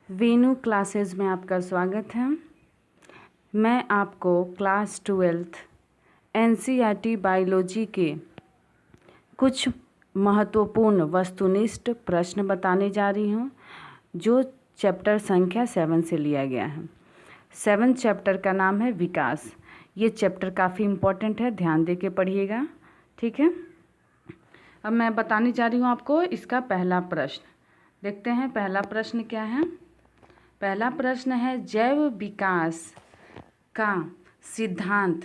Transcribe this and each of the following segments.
Venu classes में आपका स्वागत है। मैं आपको क्लास 12 एनसीईआरटी बायोलॉजी के कुछ महत्वपूर्ण वस्तुनिष्ठ प्रश्न बताने जा रही हूँ, जो चैप्टर संख्या 7 से लिया गया है। 7 चैप्टर का नाम है विकास। ये चैप्टर काफ़ी इम्पोर्टेंट है, ध्यान दे के पढ़िएगा, ठीक है। अब मैं बताने जा रही हूँ आपको इसका पहला प्रश्न। देखते हैं पहला प्रश्न क्या है। पहला प्रश्न है, जैव विकास का सिद्धांत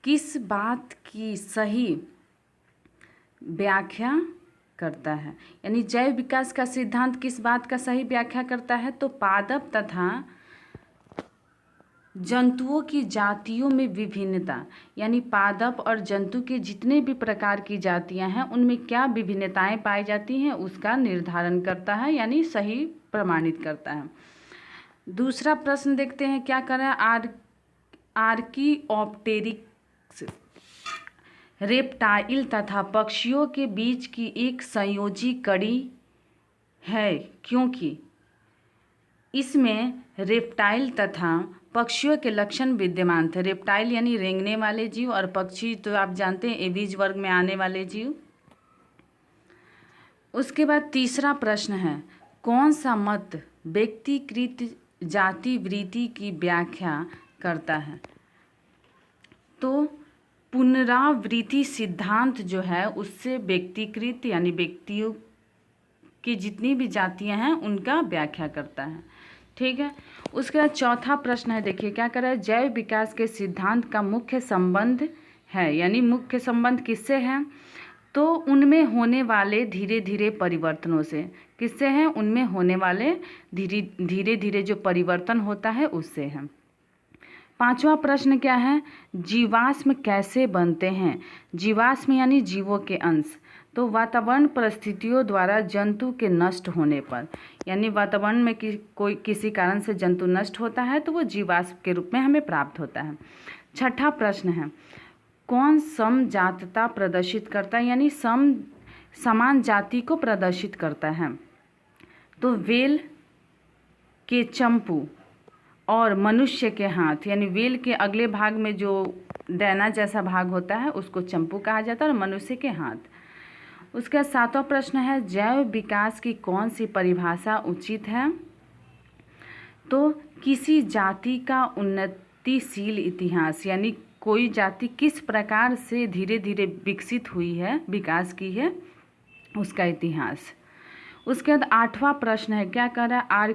किस बात की सही व्याख्या करता है। यानी जैव विकास का सिद्धांत किस बात का सही व्याख्या करता है, तो पादप तथा जंतुओं की जातियों में विभिन्नता, यानी पादप और जंतु के जितने भी प्रकार की जातियां हैं उनमें क्या विभिन्नताएं पाई जाती हैं उसका निर्धारण करता है, यानी सही प्रमाणित करता है। दूसरा प्रश्न देखते हैं क्या कर रहा है। आर्कियोप्टेरिक्स रेप्टाइल तथा पक्षियों के बीच की एक संयोजी कड़ी है, क्योंकि इसमें रेप्टाइल तथा पक्षियों के लक्षण विद्यमान थे। रेप्टाइल यानी रेंगने वाले जीव और पक्षी तो आप जानते हैं एबीज वर्ग में आने वाले जीव। उसके बाद तीसरा प्रश्न है, कौन सा मत व्यक्तिकृत जाति वृत्ति की व्याख्या करता है। तो पुनरावृत्ति सिद्धांत जो है उससे व्यक्तिकृत यानी व्यक्तियों की जितनी भी जातियां हैं उनका व्याख्या करता है, ठीक है। उसके बाद चौथा प्रश्न है, देखिए क्या कर रहा है। जैव विकास के सिद्धांत का मुख्य संबंध है, यानी मुख्य संबंध किससे है, तो उनमें होने वाले धीरे धीरे परिवर्तनों से। किससे है, उनमें होने वाले धीरे धीरे जो परिवर्तन होता है उससे है। पांचवा प्रश्न क्या है, जीवाश्म कैसे बनते हैं। जीवाश्म यानी जीवों के अंश, तो वातावरण परिस्थितियों द्वारा जंतु के नष्ट होने पर, यानी वातावरण में कोई किसी कारण से जंतु नष्ट होता है तो वो जीवाश्म के रूप में हमें प्राप्त होता है। छठा प्रश्न है, कौन समजातता प्रदर्शित करता है, यानी समान जाति को प्रदर्शित करता है। तो वेल के चंपू और मनुष्य के हाथ, यानी वेल के अगले भाग में जो डैना जैसा भाग होता है उसको चंपू कहा जाता है और मनुष्य के हाथ। उसका सातवां प्रश्न है, जैव विकास की कौन सी परिभाषा उचित है। तो किसी जाति का उन्नतिशील इतिहास, यानी कोई जाति किस प्रकार से धीरे धीरे विकसित हुई है, विकास की है, उसका इतिहास। उसके बाद आठवां प्रश्न है, क्या कर रहा है।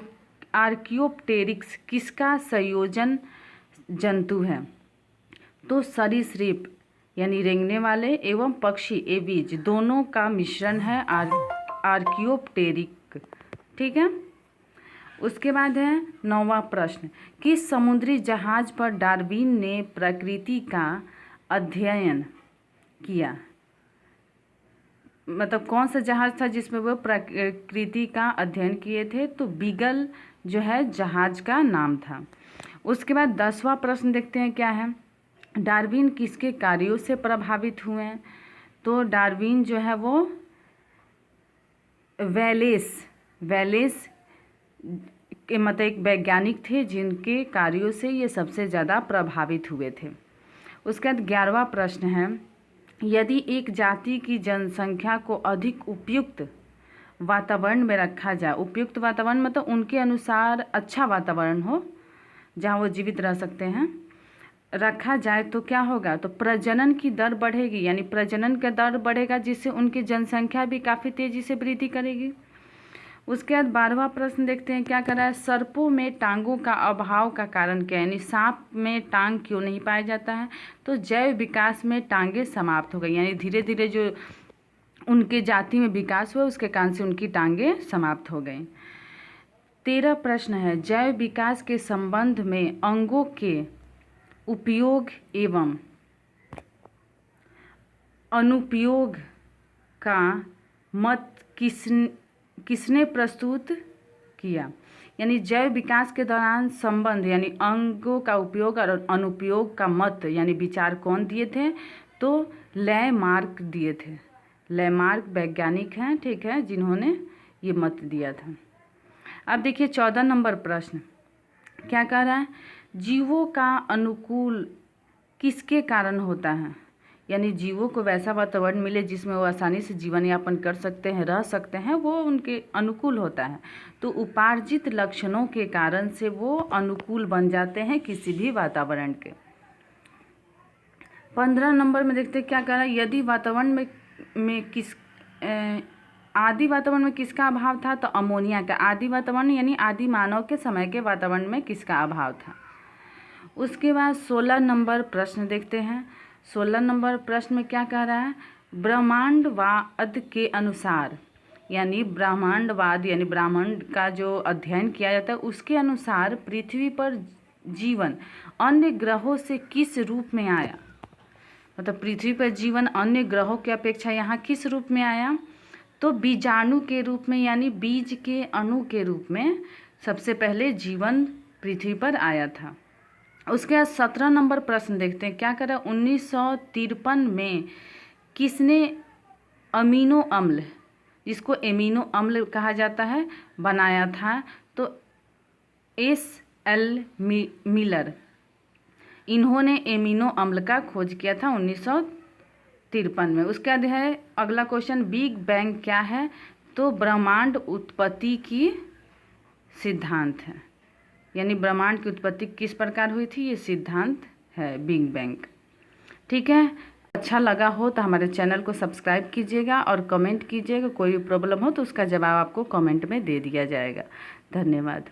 आर्कियोप्टेरिक्स किसका संयोजन जंतु है। तो सरीसृप यानी रेंगने वाले एवं पक्षी एबीज दोनों का मिश्रण है आर्कियोप्टेरिक, ठीक है। उसके बाद है नौवां प्रश्न, किस समुद्री जहाज पर डार्विन ने प्रकृति का अध्ययन किया। मतलब कौन सा जहाज था जिसमें वो प्रकृति का अध्ययन किए थे, तो बीगल जो है जहाज का नाम था। उसके बाद 10वां प्रश्न देखते हैं क्या है, डार्विन किसके कार्यों से प्रभावित हुए हैं। तो डार्विन जो है वो वेलेस के मतलब एक वैज्ञानिक थे जिनके कार्यों से ये सबसे ज़्यादा प्रभावित हुए थे। उसके बाद 11वां प्रश्न है, यदि एक जाति की जनसंख्या को अधिक उपयुक्त वातावरण में रखा जाए, उपयुक्त वातावरण मतलब उनके अनुसार अच्छा वातावरण हो जहाँ वो जीवित रह सकते हैं, रखा जाए तो क्या होगा, तो प्रजनन की दर बढ़ेगी, यानी प्रजनन का दर बढ़ेगा जिससे उनकी जनसंख्या भी काफ़ी तेज़ी से वृद्धि करेगी। उसके बाद 12वां प्रश्न देखते हैं क्या कर रहा है, सर्पों में टांगों का अभाव का कारण क्या है, यानी सांप में टांग क्यों नहीं पाया जाता है। तो जैव विकास में टांगें समाप्त हो गई, यानी धीरे धीरे जो उनके जाति में विकास हुआ उसके कारण से उनकी टांगें समाप्त हो गई। 13 प्रश्न है, जैव विकास के संबंध में अंगों के उपयोग एवं अनुपयोग का मत किसने प्रस्तुत किया। यानी जैव विकास के दौरान संबंध यानी अंगों का उपयोग और अनुपयोग का मत यानी विचार कौन दिए थे, तो लैमार्क दिए थे। लैमार्क वैज्ञानिक हैं, ठीक है, जिन्होंने ये मत दिया था। अब देखिए 14 नंबर प्रश्न क्या कह रहा है, जीवों का अनुकूल किसके कारण होता है, यानी जीवों को वैसा वातावरण मिले जिसमें वो आसानी से जीवन यापन कर सकते हैं, रह सकते हैं, वो उनके अनुकूल होता है। तो उपार्जित लक्षणों के कारण से वो अनुकूल बन जाते हैं किसी भी वातावरण के। 15 नंबर में देखते हैं क्या कह रहा है, यदि वातावरण में आदि वातावरण में किसका अभाव था, तो अमोनिया का। आदि वातावरण यानी आदि मानव के समय के वातावरण में किसका अभाव था। उसके बाद 16 नंबर प्रश्न देखते हैं। 16 नंबर प्रश्न में क्या कह रहा है, ब्रह्मांडवाद के अनुसार, यानी ब्रह्मांडवाद यानी ब्रह्मांड का जो अध्ययन किया जाता है उसके अनुसार पृथ्वी पर जीवन अन्य ग्रहों से किस रूप में आया, मतलब पृथ्वी पर जीवन अन्य ग्रहों की अपेक्षा यहाँ किस रूप में आया, तो बीजाणु के रूप में, यानी बीज के अणु के रूप में सबसे पहले जीवन पृथ्वी पर आया था। उसके बाद 17 नंबर प्रश्न देखते हैं क्या करा, 1953 में किसने अमीनो अम्ल, जिसको एमिनो अम्ल कहा जाता है, बनाया था, तो SL मिलर, इन्होंने एमिनो अम्ल का खोज किया था 1953 में। उसके बाद है अगला क्वेश्चन, बिग बैंग क्या है, तो ब्रह्मांड उत्पत्ति की सिद्धांत है, यानी ब्रह्मांड की उत्पत्ति किस प्रकार हुई थी, ये सिद्धांत है बिग बैंग। ठीक है, अच्छा लगा हो तो हमारे चैनल को सब्सक्राइब कीजिएगा और कमेंट कीजिएगा, कोई भी प्रॉब्लम हो तो उसका जवाब आपको कमेंट में दे दिया जाएगा। धन्यवाद।